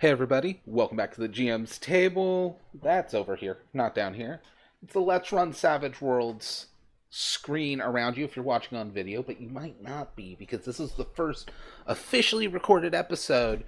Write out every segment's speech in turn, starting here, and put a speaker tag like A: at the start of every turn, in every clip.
A: Hey everybody, welcome back to the GM's table. That's over here, not down here. It's the Let's Run Savage Worlds screen around you if you're watching on video, but you might not be because this is the first officially recorded episode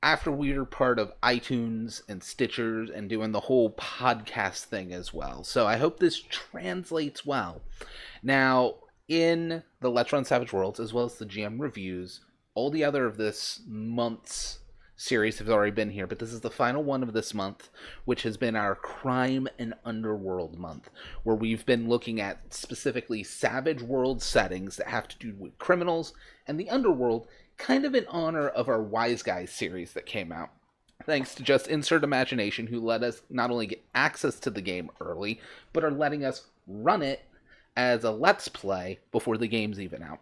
A: after we were part of iTunes and Stitchers and doing the whole podcast thing as well. So I hope this translates well. Now, in the Let's Run Savage Worlds, as well as the GM reviews, all the other of this month's series have already been here, but this is the final one of this month, which has been our Crime and Underworld month, where we've been looking at specifically Savage World settings that have to do with criminals and the underworld, kind of in honor of our Wise Guys series that came out. Thanks to Just Insert Imagination, who let us not only get access to the game early, but are letting us run it as a Let's Play before the game's even out.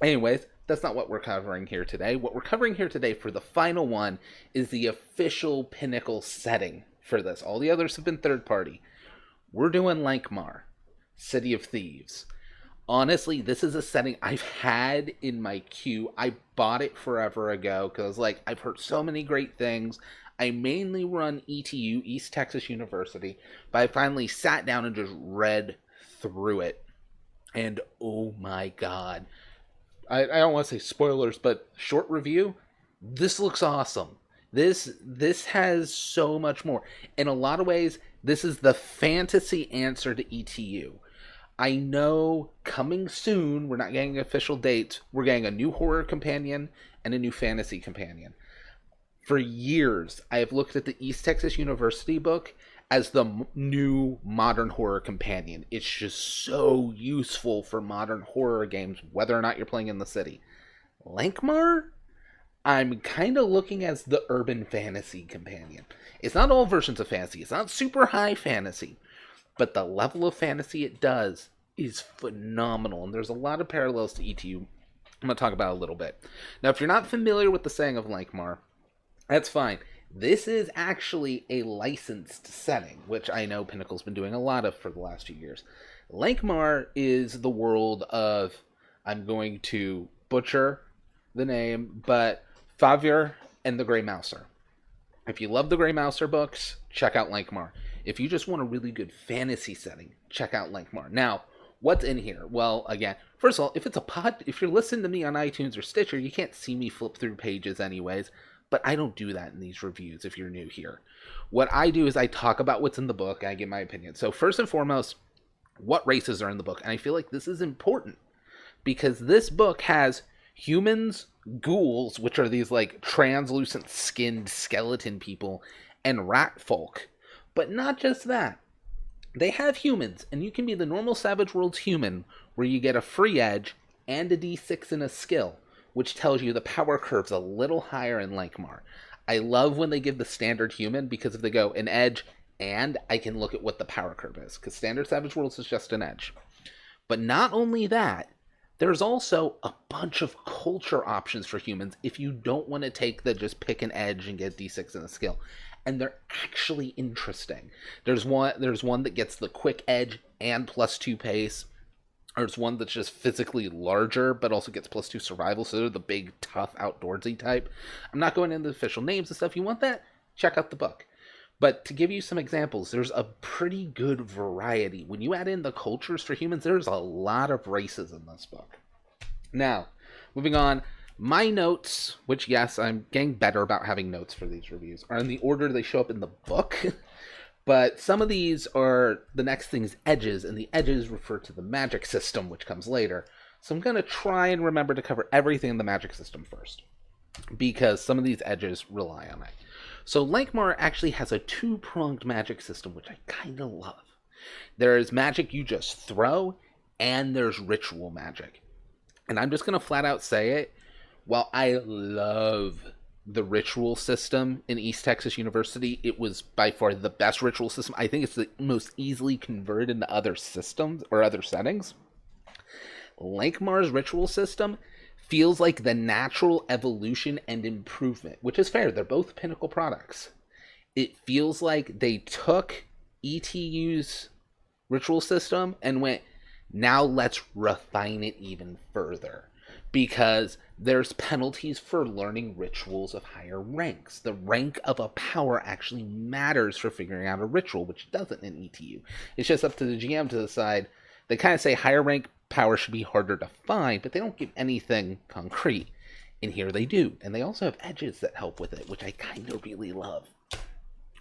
A: Anyways, that's not what we're covering here today. What we're covering here today for the final one is the official Pinnacle setting for this. All the others have been third party. We're doing Lankhmar, City of Thieves. Honestly, this is a setting I've had in my queue. I bought it forever ago because, I've heard so many great things. I mainly run ETU, East Texas University, but I finally sat down and just read through it. And oh my god. I don't want to say spoilers, but short review, this looks awesome. This has so much more. In a lot of ways, this is the fantasy answer to ETU. I know coming soon, we're not getting official dates, we're getting a new horror companion and a new fantasy companion. For years, I have looked at the East Texas University book as the new modern horror companion. It's just so useful for modern horror games, whether or not you're playing in the city. Lankhmar, I'm kind of looking as the urban fantasy companion. It's not all versions of fantasy. It's not super high fantasy. But the level of fantasy it does is phenomenal. And there's a lot of parallels to ETU. I'm going to talk about it a little bit. Now, if you're not familiar with the saying of Lankhmar, that's fine. This is actually a licensed setting, which I know Pinnacle's been doing a lot of for the last few years. Lankhmar is the world of, I'm going to butcher the name, but Favir and the Grey Mouser. If you love the Grey Mouser books, check out Lankhmar. If you just want a really good fantasy setting, check out Lankhmar. Now, what's in here? Well, again, first of all, if you're listening to me on iTunes or Stitcher, you can't see me flip through pages anyways. But I don't do that in these reviews if you're new here. What I do is I talk about what's in the book, and I give my opinion. So first and foremost, what races are in the book? And I feel like this is important because this book has humans, ghouls, which are these translucent skinned skeleton people, and rat folk. But not just that. They have humans, and you can be the normal Savage Worlds human where you get a free edge and a D6 and a skill, which tells you the power curve's a little higher in Lankhmar. I love when they give the standard human, because if they go an edge, and I can look at what the power curve is, because standard Savage Worlds is just an edge. But not only that, there's also a bunch of culture options for humans if you don't want to take the just pick an edge and get D6 and a skill. And they're actually interesting. There's one that gets the quick edge and +2 pace. There's one that's just physically larger, but also gets +2 survival, so they're the big, tough, outdoorsy type. I'm not going into the official names and stuff. If you want that, check out the book. But to give you some examples, there's a pretty good variety. When you add in the cultures for humans, there's a lot of races in this book. Now, moving on, my notes, which, yes, I'm getting better about having notes for these reviews, are in the order they show up in the book. But some of these are, the next thing is edges, and the edges refer to the magic system, which comes later. So I'm going to try and remember to cover everything in the magic system first, because some of these edges rely on it. So Lankhmar actually has a two-pronged magic system, which I kind of love. There's magic you just throw, and there's ritual magic. And I'm just going to flat out say it, while I love the ritual system in East Texas University, it was by far the best ritual system. I think it's the most easily converted into other systems or other settings. Lankhmar's ritual system feels like the natural evolution and improvement, which is fair. They're both Pinnacle products. It feels like they took ETU's ritual system and went, now let's refine it even further. because there's penalties for learning rituals of higher ranks. The rank of a power actually matters for figuring out a ritual, which doesn't in ETU. It's just up to the GM to decide. They kind of say higher rank power should be harder to find, but they don't give anything concrete. And here they do. And they also have edges that help with it, which I kind of really love.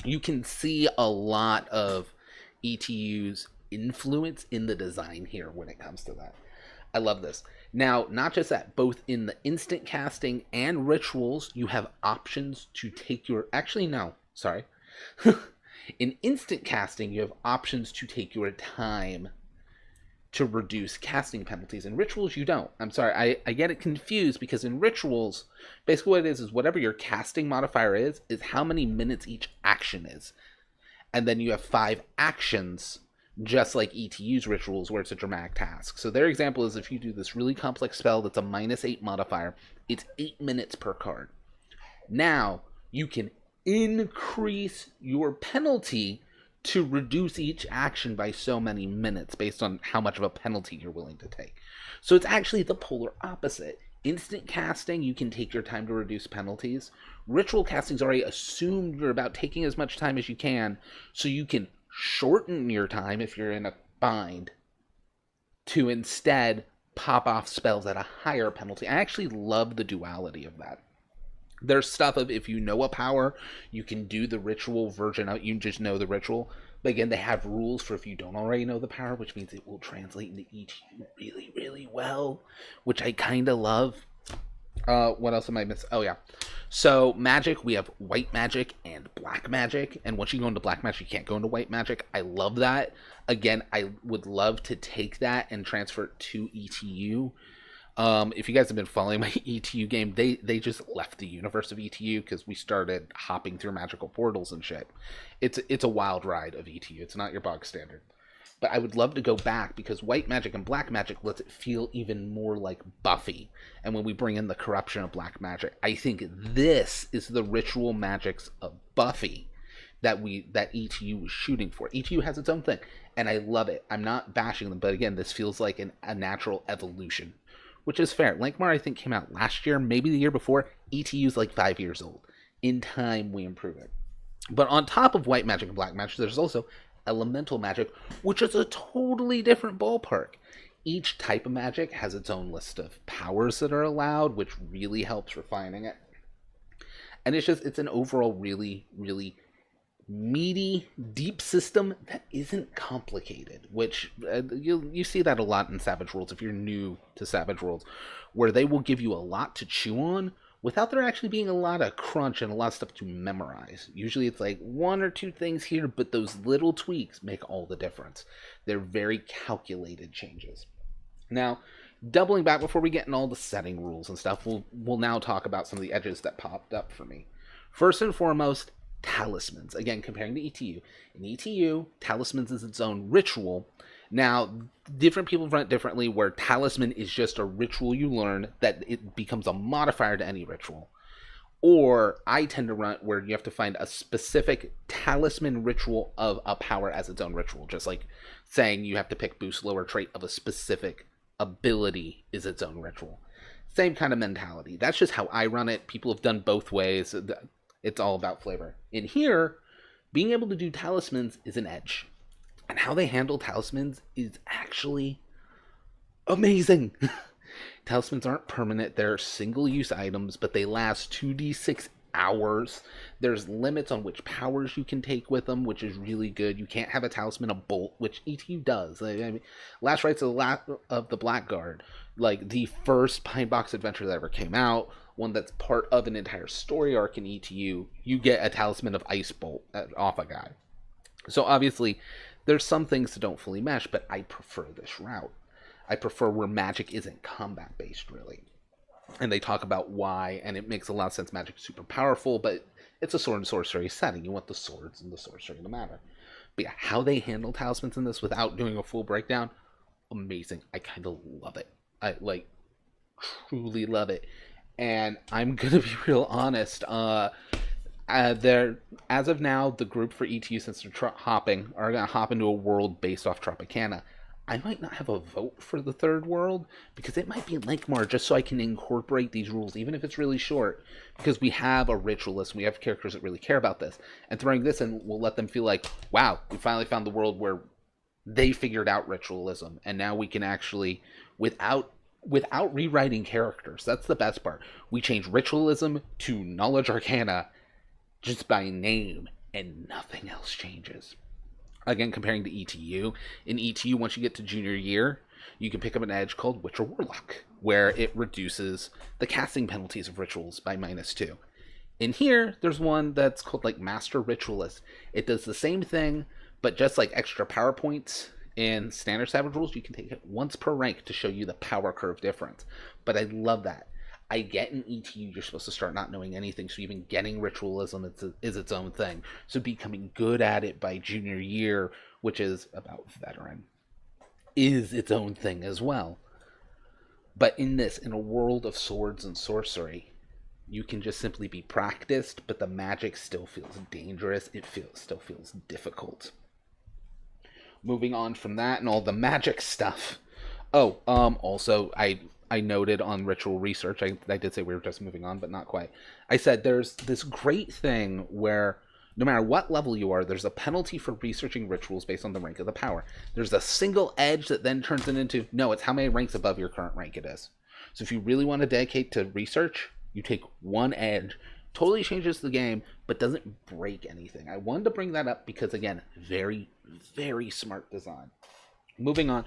A: You can see a lot of ETU's influence in the design here when it comes to that. I love this. Now, not just that, both in the instant casting and rituals, you have options to take your... Actually, no. Sorry. In instant casting, you have options to take your time to reduce casting penalties. In rituals, you don't. I'm sorry, I get it confused because in rituals, basically what it is whatever your casting modifier is how many minutes each action is. And then you have 5 actions, just like ETU's rituals, where it's a dramatic task. So their example is if you do this really complex spell that's a -8 modifier, it's 8 minutes per card. Now, you can increase your penalty to reduce each action by so many minutes based on how much of a penalty you're willing to take. So it's actually the polar opposite. Instant casting, you can take your time to reduce penalties. Ritual casting's already assumed you're about taking as much time as you can, so you can shorten your time if you're in a bind to instead pop off spells at a higher penalty. I actually love the duality of that. There's stuff of if you know a power, you can do the ritual version out. You just know the ritual. But again, they have rules for if you don't already know the power, which means it will translate into ETU really, really well, which I kind of love. What else am I missing? Oh, yeah. So, magic, we have white magic and black magic. And once you go into black magic, you can't go into white magic. I love that. Again, I would love to take that and transfer it to ETU. If you guys have been following my ETU game, they just left the universe of ETU because we started hopping through magical portals and shit. It's a wild ride of ETU. It's not your bog standard. But I would love to go back because white magic and black magic lets it feel even more like Buffy. And when we bring in the corruption of black magic, I think this is the ritual magics of Buffy that ETU was shooting for. ETU has its own thing, and I love it. I'm not bashing them, but again, this feels like a natural evolution, which is fair. Lankhmar, I think, came out last year, maybe the year before. ETU's like 5 years old. In time, we improve it. But on top of white magic and black magic, there's also elemental magic, which is a totally different ballpark. Each type of magic has its own list of powers that are allowed, which really helps refining it. And it's an overall really, really meaty, deep system that isn't complicated, which you see that a lot in Savage Worlds if you're new to Savage Worlds, where they will give you a lot to chew on without there actually being a lot of crunch and a lot of stuff to memorize. Usually it's like 1 or 2 things here, but those little tweaks make all the difference. They're very calculated changes. Now, doubling back before we get in all the setting rules and stuff, we'll now talk about some of the edges that popped up for me. First and foremost, Talismans. Again, comparing to ETU. In ETU, Talismans is its own ritual. Now, different people run it differently, where Talisman is just a ritual you learn that it becomes a modifier to any ritual. Or I tend to run it where you have to find a specific Talisman ritual of a power as its own ritual. Just like saying you have to pick boost lower trait of a specific ability is its own ritual. Same kind of mentality. That's just how I run it. People have done both ways. It's all about flavor. In here, being able to do Talismans is an edge. And how they handle Talismans is actually amazing. Talismans aren't permanent. They're single-use items, but they last 2d6 hours. There's limits on which powers you can take with them, which is really good. You can't have a Talisman of Bolt, which ETU does. I mean, Last Rites of the Blackguard, like the first Pine Box adventure that ever came out, one that's part of an entire story arc in ETU, you get a Talisman of Ice Bolt off a guy. So obviously, there's some things that don't fully mesh, but I prefer this route. I prefer where magic isn't combat-based, really. And they talk about why, and it makes a lot of sense. Magic's super powerful, but it's a sword and sorcery setting. You want the swords and the sorcery to matter. But yeah, how they handle Talismans in this without doing a full breakdown, amazing. I kind of love it. I, truly love it. And I'm going to be real honest. As of now, the group for ETU, since they're hopping, are going to hop into a world based off Tropicana. I might not have a vote for the third world, because it might be Lankhmar, just so I can incorporate these rules, even if it's really short, because we have a ritualist, we have characters that really care about this, and throwing this in will let them feel like, wow, we finally found the world where they figured out ritualism, and now we can actually, without rewriting characters, that's the best part, we change ritualism to knowledge arcana just by name, and nothing else changes. Again, comparing to ETU. In ETU, once you get to junior year, you can pick up an edge called Witch or Warlock, where it reduces the casting penalties of rituals by -2. In here, there's one that's called like Master Ritualist. It does the same thing, but just like extra power points in standard Savage rules, you can take it once per rank to show you the power curve difference. But I love that. I get in ETU you're supposed to start not knowing anything, so even getting ritualism is its own thing. So becoming good at it by junior year, which is about veteran, is its own thing as well. But in a world of swords and sorcery, you can just simply be practiced, but the magic still feels dangerous. It still feels difficult. Moving on from that and all the magic stuff. Also, I noted on ritual research, I did say we were just moving on, but not quite. I said there's this great thing where no matter what level you are, there's a penalty for researching rituals based on the rank of the power. There's a single edge that then turns it into, no, it's how many ranks above your current rank it is. So if you really want to dedicate to research, you take one edge. Totally changes the game, but doesn't break anything. I wanted to bring that up because, again, very, very smart design. Moving on.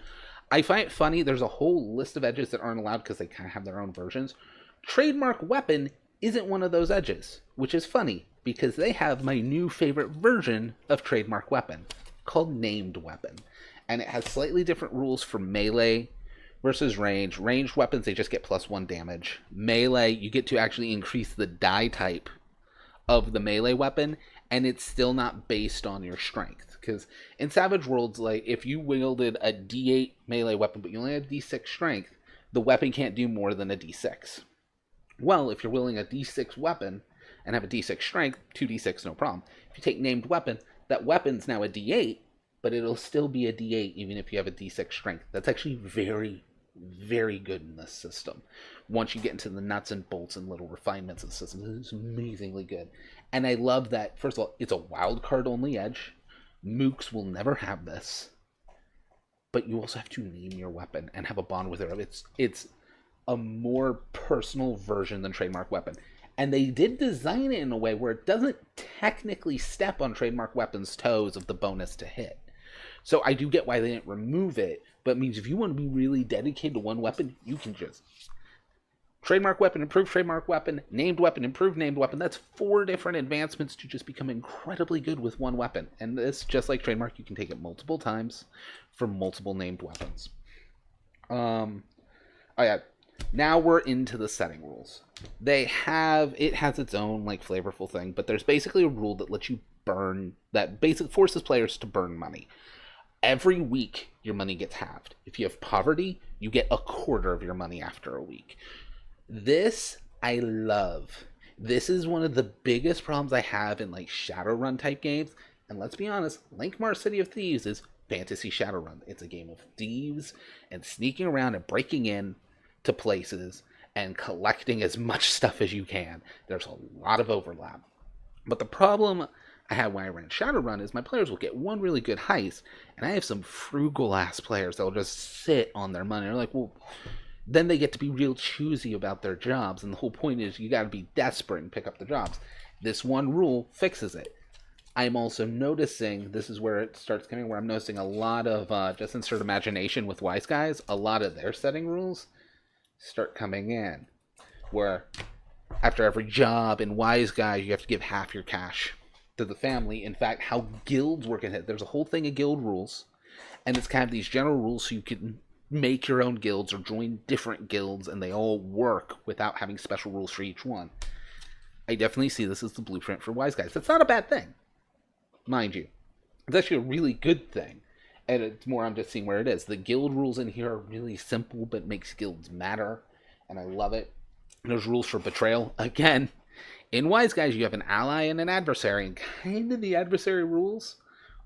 A: I find it funny, there's a whole list of edges that aren't allowed because they kind of have their own versions. Trademark Weapon isn't one of those edges, which is funny because they have my new favorite version of Trademark Weapon called Named Weapon. And it has slightly different rules for melee versus range. Ranged weapons, they just get +1 damage. Melee, you get to actually increase the die type of the melee weapon, and it's still not based on your strength. Because in Savage Worlds, like, if you wielded a D8 melee weapon, but you only had D6 strength, the weapon can't do more than a D6. Well, if you're wielding a D6 weapon and have a D6 strength, 2D6, no problem. If you take Named Weapon, that weapon's now a D8, but it'll still be a D8 even if you have a D6 strength. That's actually very, very good in this system. Once you get into the nuts and bolts and little refinements of the system, it's amazingly good. And I love that, first of all, it's a wild card only edge. Mooks will never have this. But you also have to name your weapon and have a bond with it. It's a more personal version than Trademark Weapon. And they did design it in a way where it doesn't technically step on Trademark Weapon's toes of the bonus to hit. So I do get why they didn't remove it, but it means if you want to be really dedicated to one weapon, you can just Trademark Weapon, improve Trademark Weapon, Named Weapon, improve Named Weapon. That's 4 different advancements to just become incredibly good with one weapon. And this, just like Trademark, you can take it multiple times for multiple named weapons. Oh yeah. Now we're into the setting rules. It has its own like flavorful thing, but there's basically a rule that lets you forces players to burn money. Every week, your money gets halved. If you have poverty, you get a quarter of your money after a week. This, I love. This is one of the biggest problems I have in like Shadowrun type games. And let's be honest, Lankhmar City of Thieves is fantasy Shadowrun. It's a game of thieves and sneaking around and breaking in to places and collecting as much stuff as you can. There's a lot of overlap. But the problem I had when I ran Shadowrun is my players will get one really good heist, and I have some frugal ass players that will just sit on their money. They're like, well, then they get to be real choosy about their jobs, and the whole point is you got to be desperate and pick up the jobs. This one rule fixes it. I'm also noticing, this is where it starts coming, where I'm noticing a lot of, just insert imagination with Wise Guys, a lot of their setting rules start coming in. Where after every job in Wise Guys, you have to give half your cash to the family. In fact, how guilds work in it. There's a whole thing of guild rules, and it's kind of these general rules so you can make your own guilds or join different guilds, and they all work without having special rules for each one. I definitely see this as the blueprint for Wise Guys. That's not a bad thing, mind you. It's actually a really good thing, and it's more I'm just seeing where it is. The guild rules in here are really simple, but makes guilds matter, and I love it. And there's rules for Betrayal. Again, in Wise Guys, you have an ally and an adversary, and kind of the adversary rules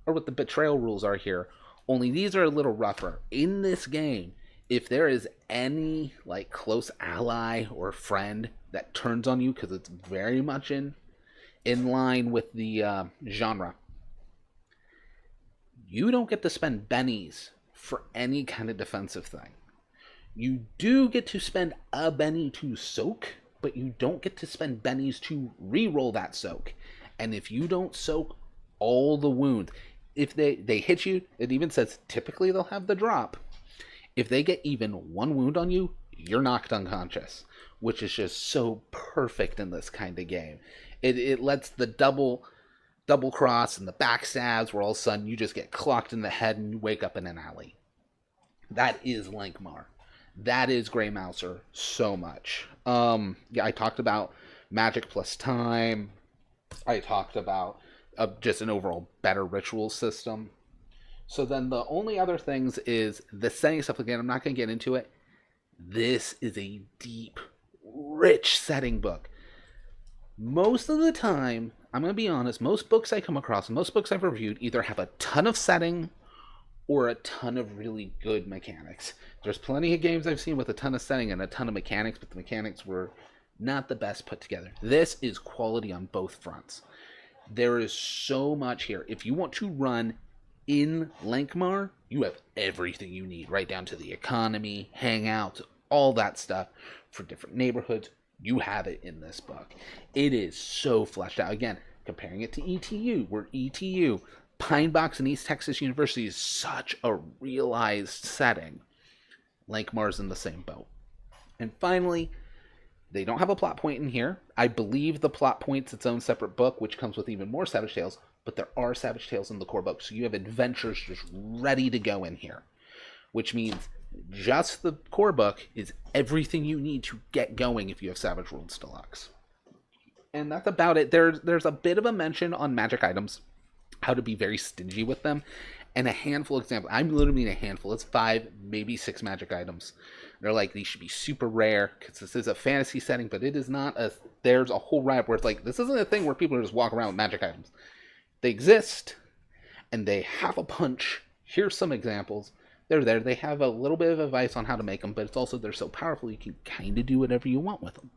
A: are what the Betrayal rules are here. Only these are a little rougher. In this game, if there is any like close ally or friend that turns on you because it's very much in line with the genre, you don't get to spend bennies for any kind of defensive thing. You do get to spend a benny to soak, but you don't get to spend bennies to re-roll that soak. And if you don't soak all the wounds, if they hit you, it even says typically they'll have the drop. If they get even one wound on you, you're knocked unconscious, which is just so perfect in this kind of game. It lets the double cross and the backstabs where all of a sudden you just get clocked in the head and you wake up in an alley. That is Lankhmar. That is Grey Mouser so much. Yeah, I talked about magic plus time. I talked about just an overall better ritual system. So then the only other things is the setting stuff. Again, I'm not going to get into it. This is a deep, rich setting book. Most of the time, I'm going to be honest, most books I come across, most books I've reviewed either have a ton of setting or a ton of really good mechanics. There's plenty of games I've seen with a ton of setting and a ton of mechanics, but the mechanics were not the best put together. This is quality on both fronts. There is so much here. If you want to run in Lankhmar, you have everything you need, right down to the economy, hangouts, all that stuff for different neighborhoods. You have it in this book. It is so fleshed out. Again, comparing it to ETU, where ETU, Pine Box and East Texas University is such a realized setting. Lankhmar's in the same boat. And finally, they don't have a plot point in here. I believe the plot point's its own separate book, which comes with even more Savage Tales, but there are Savage Tales in the core book, so you have adventures just ready to go in here, which means just the core book is everything you need to get going if you have Savage Worlds Deluxe. And that's about it. There's a bit of a mention on magic items, how to be very stingy with them, and a handful of examples. I'm literally a handful. It's 5, maybe 6 magic items. They're like, these should be super rare, because this is a fantasy setting, but it is not there's a whole riot where it's like, this isn't a thing where people just walk around with magic items. They exist, and they have a punch. Here's some examples. They're there. They have a little bit of advice on how to make them, but it's also they're so powerful you can kind of do whatever you want with them.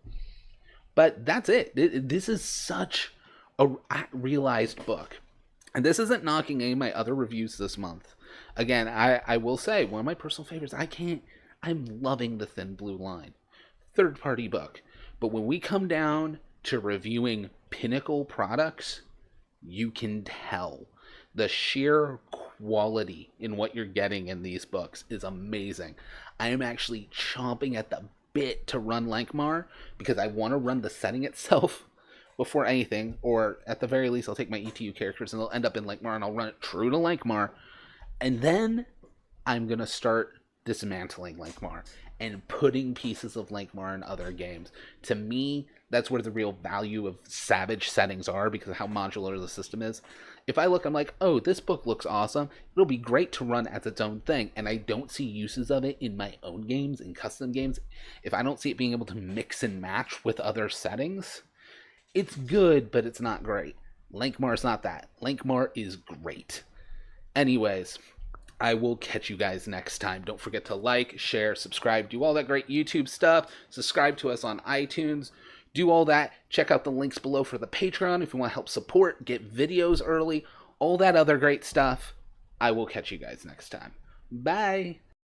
A: But that's it. This is such a realized book. And this isn't knocking any of my other reviews this month. Again, I will say, one of my personal favorites, I'm loving The Thin Blue Line. Third-party book. But when we come down to reviewing pinnacle products, you can tell the sheer quality in what you're getting in these books is amazing. I am actually chomping at the bit to run Lankhmar because I want to run the setting itself before anything, or at the very least I'll take my ETU characters and they'll end up in Lankhmar and I'll run it true to Lankhmar, and then I'm going to start dismantling Lankhmar and putting pieces of Lankhmar in other games. To me, that's where the real value of Savage settings are, because of how modular the system is. If I look, I'm like, oh, this book looks awesome. It'll be great to run as its own thing, and I don't see uses of it in my own games, in custom games. If I don't see it being able to mix and match with other settings, it's good, but it's not great. Lankhmar is not that. Lankhmar is great. Anyways, I will catch you guys next time. Don't forget to like, share, subscribe, do all that great YouTube stuff. Subscribe to us on iTunes. Do all that. Check out the links below for the Patreon if you want to help support, get videos early, all that other great stuff. I will catch you guys next time. Bye.